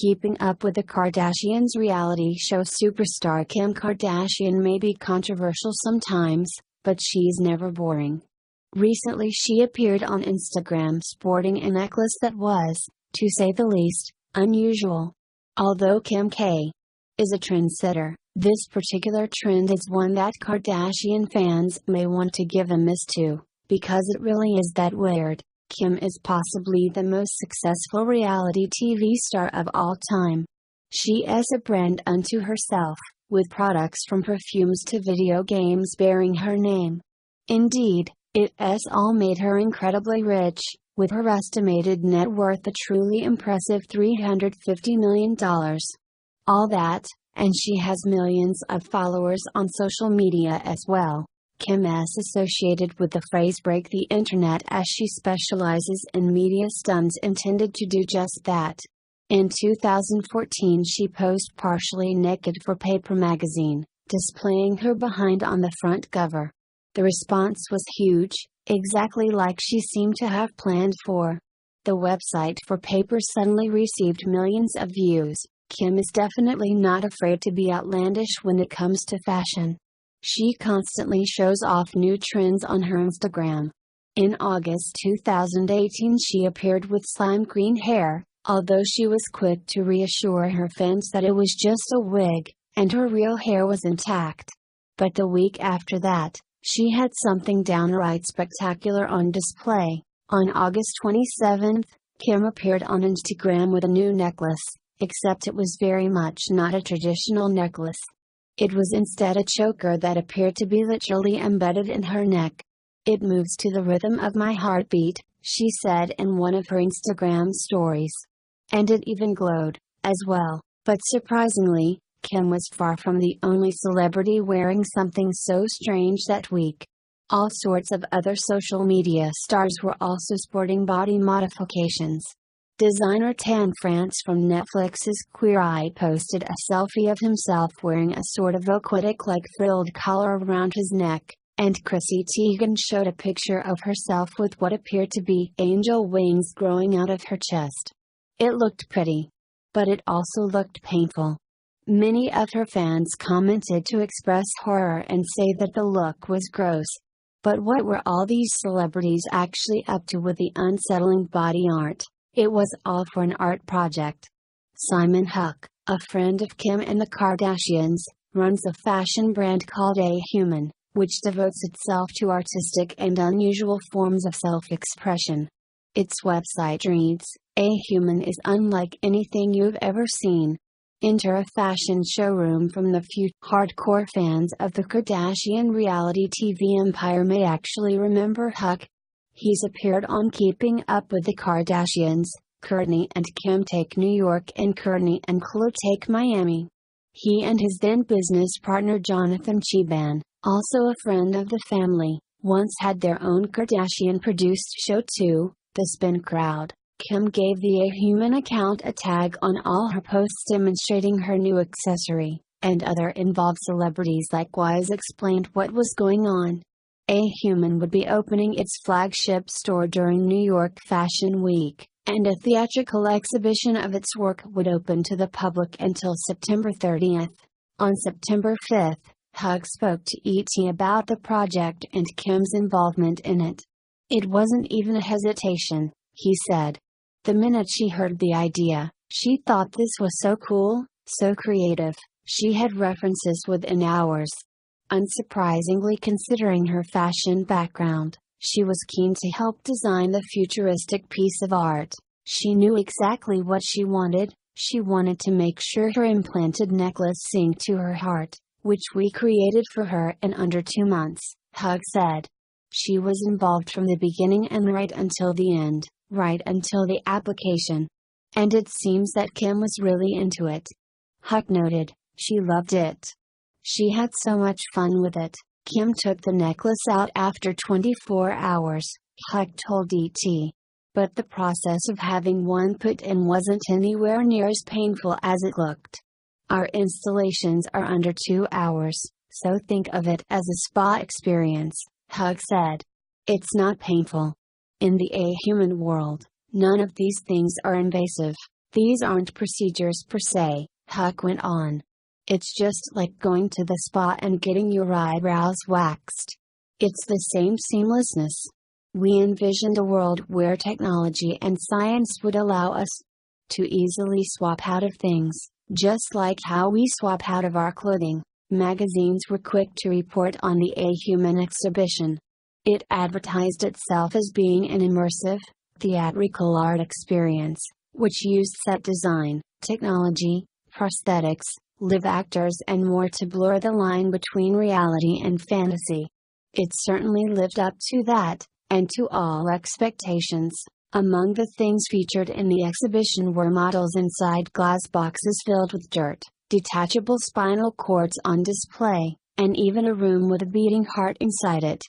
Keeping Up with the Kardashians reality show superstar Kim Kardashian may be controversial sometimes, but she's never boring. Recently she appeared on Instagram sporting a necklace that was, to say the least, unusual. Although Kim K is a trendsetter, this particular trend is one that Kardashian fans may want to give a miss to, because it really is that weird. Kim is possibly the most successful reality TV star of all time. She is a brand unto herself, with products from perfumes to video games bearing her name. Indeed, it has all made her incredibly rich, with her estimated net worth a truly impressive $350 million. All that, and she has millions of followers on social media as well. Kim is associated with the phrase "break the internet" as she specializes in media stunts intended to do just that. In 2014 she posed partially naked for Paper magazine, displaying her behind on the front cover. The response was huge, exactly like she seemed to have planned for. The website for Paper suddenly received millions of views. Kim is definitely not afraid to be outlandish when it comes to fashion. She constantly shows off new trends on her Instagram. In August 2018 she appeared with slime green hair, although she was quick to reassure her fans that it was just a wig, and her real hair was intact. But the week after that, she had something downright spectacular on display. On August 27, Kim appeared on Instagram with a new necklace, except it was very much not a traditional necklace. It was instead a choker that appeared to be literally embedded in her neck. "It moves to the rhythm of my heartbeat," she said in one of her Instagram stories. And it even glowed, as well. But surprisingly, Kim was far from the only celebrity wearing something so strange that week. All sorts of other social media stars were also sporting body modifications. Designer Tan France from Netflix's Queer Eye posted a selfie of himself wearing a sort of aquatic-like frilled collar around his neck, and Chrissy Teigen showed a picture of herself with what appeared to be angel wings growing out of her chest. It looked pretty. But it also looked painful. Many of her fans commented to express horror and say that the look was gross. But what were all these celebrities actually up to with the unsettling body art? It was all for an art project. Simon Huck, a friend of Kim and the Kardashians, runs a fashion brand called A Human, which devotes itself to artistic and unusual forms of self-expression. Its website reads, "A Human is unlike anything you've ever seen." Enter a fashion showroom from the few. Hardcore fans of the Kardashian reality TV empire may actually remember Huck. He's appeared on Keeping Up with the Kardashians, Kourtney and Kim Take New York and Kourtney and Khloe Take Miami. He and his then business partner Jonathan Cheban, also a friend of the family, once had their own Kardashian-produced show too, The Spin Crowd. Kim gave the A Human account a tag on all her posts demonstrating her new accessory, and other involved celebrities likewise explained what was going on. A Human would be opening its flagship store during New York Fashion Week, and a theatrical exhibition of its work would open to the public until September 30th. On September 5th, Huck spoke to ET about the project and Kim's involvement in it. "It wasn't even a hesitation," he said. "The minute she heard the idea, she thought this was so cool, so creative, she had references within hours." Unsurprisingly, considering her fashion background, she was keen to help design the futuristic piece of art. She knew exactly what she wanted. She wanted to make sure her implanted necklace synced to her heart, which we created for her in under 2 months, Huck said. She was involved from the beginning and right until the end, right until the application. And it seems that Kim was really into it. Huck noted, "She loved it. She had so much fun with it." Kim took the necklace out after 24 hours, Huck told ET. But the process of having one put in wasn't anywhere near as painful as it looked. "Our installations are under 2 hours, so think of it as a spa experience," Huck said. "It's not painful. In the A Human world, none of these things are invasive. These aren't procedures per se, Huck went on. It's just like going to the spa and getting your eyebrows waxed. It's the same seamlessness. We envisioned a world where technology and science would allow us to easily swap out of things, just like how we swap out of our clothing. Magazines were quick to report on the A Human exhibition. It advertised itself as being an immersive, theatrical art experience, which used set design, technology, prosthetics, live actors and more to blur the line between reality and fantasy. It certainly lived up to that, and to all expectations. Among the things featured in the exhibition were models inside glass boxes filled with dirt, detachable spinal cords on display, and even a room with a beating heart inside it.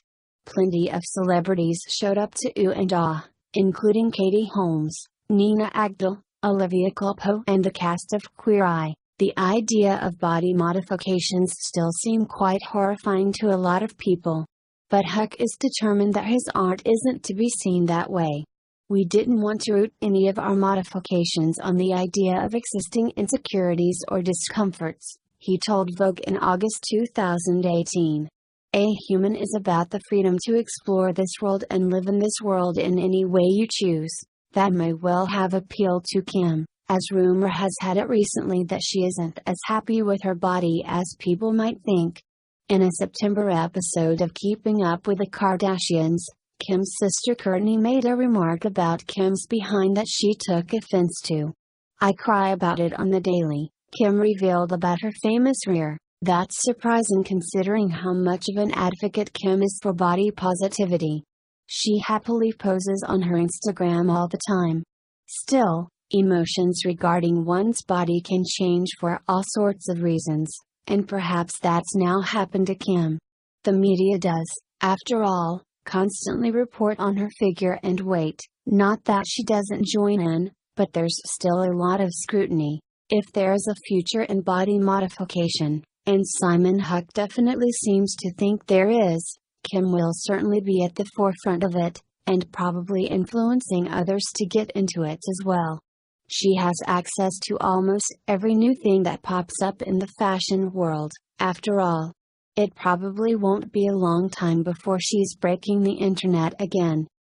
Plenty of celebrities showed up to ooh and ah, including Katie Holmes, Nina Agdal, Olivia Culpo and the cast of Queer Eye. The idea of body modifications still seem quite horrifying to a lot of people. But Huck is determined that his art isn't to be seen that way. We didn't want to root any of our modifications on the idea of existing insecurities or discomforts, he told Vogue in August 2018. A Human is about the freedom to explore this world and live in this world in any way you choose. That may well have appealed to Kim, as rumor has had it recently that she isn't as happy with her body as people might think. In a September episode of Keeping Up with the Kardashians, Kim's sister Kourtney made a remark about Kim's behind that she took offense to. "I cry about it on the daily," Kim revealed about her famous rear. That's surprising considering how much of an advocate Kim is for body positivity. She happily poses on her Instagram all the time. Still, emotions regarding one's body can change for all sorts of reasons, and perhaps that's now happened to Kim. The media does, after all, constantly report on her figure and weight. Not that she doesn't join in, but there's still a lot of scrutiny. If there's a future in body modification, and Simon Huck definitely seems to think there is, Kim will certainly be at the forefront of it, and probably influencing others to get into it as well. She has access to almost every new thing that pops up in the fashion world, after all. It probably won't be a long time before she's breaking the internet again.